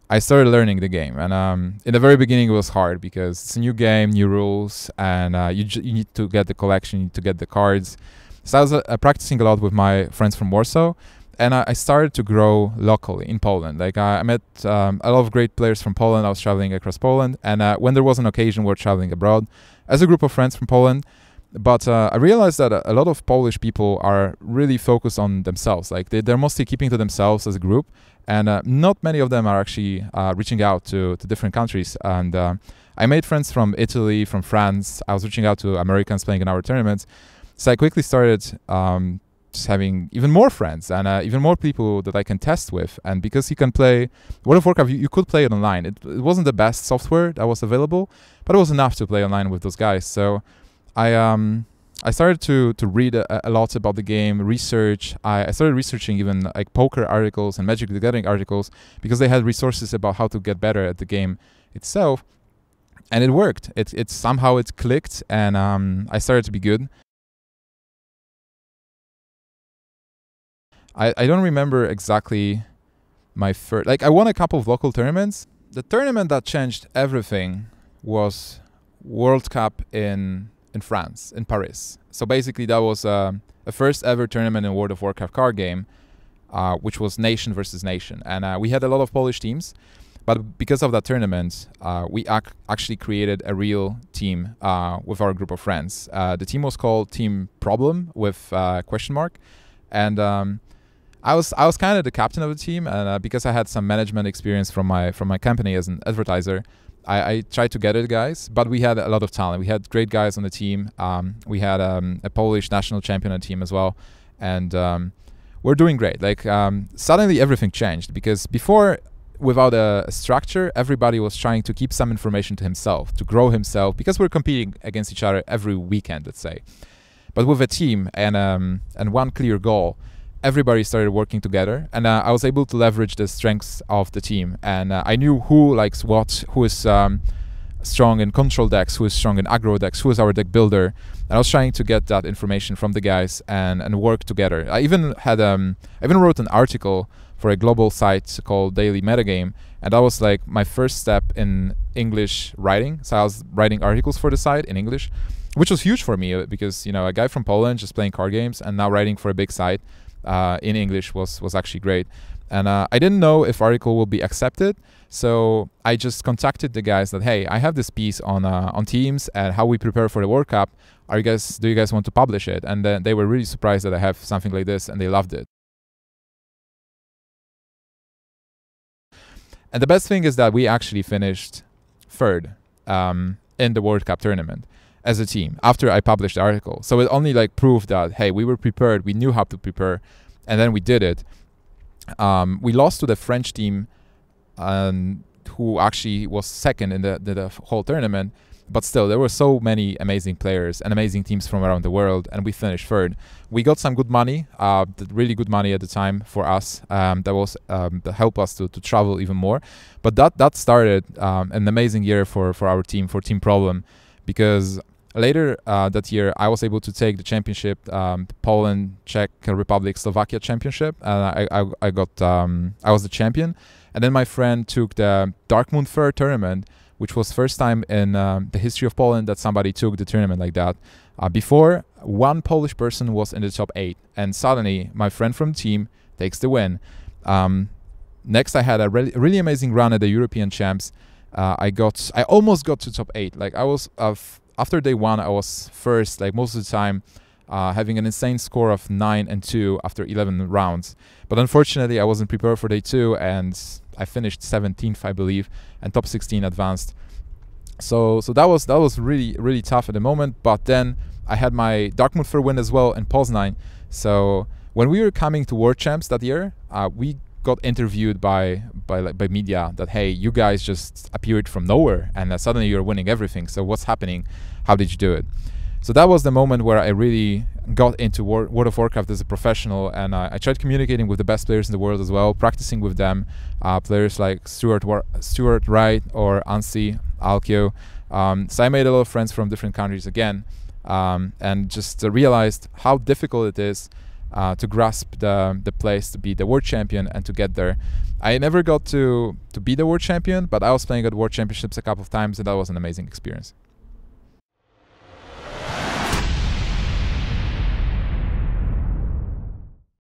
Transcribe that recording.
I started learning the game, and in the very beginning it was hard because it's a new game, new rules, and you need to get the collection, you need to get the cards. So I was practicing a lot with my friends from Warsaw, and I started to grow locally in Poland. Like I met a lot of great players from Poland. I was traveling across Poland, and when there was an occasion, we were traveling abroad as a group of friends from Poland. But I realized that a lot of Polish people are really focused on themselves. Like they're mostly keeping to themselves as a group, and not many of them are actually reaching out to different countries. And I made friends from Italy, from France. I was reaching out to Americans playing in our tournaments. So I quickly started just having even more friends and even more people that I can test with. And because you can play World of Warcraft, you could play it online. It wasn't the best software that was available, but it was enough to play online with those guys. So I started to read a lot about the game, research. I started researching even like poker articles and Magic the Gathering articles because they had resources about how to get better at the game itself, and it worked. It somehow it clicked, and I started to be good. I don't remember exactly my first. Like I won a couple of local tournaments. The tournament that changed everything was World Cup in France, in Paris. So basically that was a first ever tournament in World of Warcraft card game, which was nation versus nation. And we had a lot of Polish teams, but because of that tournament, we actually created a real team with our group of friends. The team was called Team Problem with question mark. And I was kind of the captain of the team, and because I had some management experience from my company as an advertiser, I tried to gather the guys, but we had a lot of talent. We had great guys on the team. We had a Polish national champion on the team as well, and we're doing great. Like suddenly everything changed because before, without a structure, everybody was trying to keep some information to himself, to grow himself, because we're competing against each other every weekend, let's say. But with a team and one clear goal, everybody started working together, and I was able to leverage the strengths of the team. And I knew who likes what, who is strong in control decks, who is strong in aggro decks, who is our deck builder. And I was trying to get that information from the guys and work together. I even had I even wrote an article for a global site called Daily Metagame, and that was like my first step in English writing. So I was writing articles for the site in English, which was huge for me because, you know, a guy from Poland just playing card games and now writing for a big site in English was actually great. And I didn't know if article will be accepted, so I just contacted the guys that, hey, I have this piece on teams and how we prepare for the World Cup. Do you guys want to publish it? And then they were really surprised that I have something like this, and they loved it. And the best thing is that we actually finished third in the World Cup tournament as a team after I published the article. So it only like proved that, hey, we were prepared, we knew how to prepare, and then we did it. We lost to the French team, who actually was second in the whole tournament, but still there were so many amazing players and amazing teams from around the world, and we finished third. We got some good money, really good money at the time for us, that helped us to travel even more. But that started an amazing year for our team, for Team Problem, because later that year, I was able to take the championship, Poland, Czech Republic, Slovakia championship. I was the champion. And then my friend took the Dark Moon Fair tournament, which was first time in the history of Poland that somebody took the tournament like that. Before, one Polish person was in the top 8, and suddenly my friend from the team takes the win. Next, I had a really amazing run at the European Champs. I almost got to top 8. Like I was after day 1, I was first, like most of the time, having an insane score of 9-2 after 11 rounds. But unfortunately, I wasn't prepared for day 2, and I finished 17th, I believe, and top 16 advanced. So that was really tough at the moment. But then I had my Dark Moon Fair win as well in Poznań. So when we were coming to World Champs that year, we got interviewed by media that, hey, you guys just appeared from nowhere and suddenly you're winning everything. So what's happening? How did you do it? So that was the moment where I really got into World of Warcraft as a professional, and I tried communicating with the best players in the world as well, practicing with them, players like Stuart Wright or Ansi Alkio. So I made a lot of friends from different countries again, and just realized how difficult it is to grasp the place to be the world champion and to get there. I never got to be the world champion, but I was playing at world championships a couple of times, and that was an amazing experience.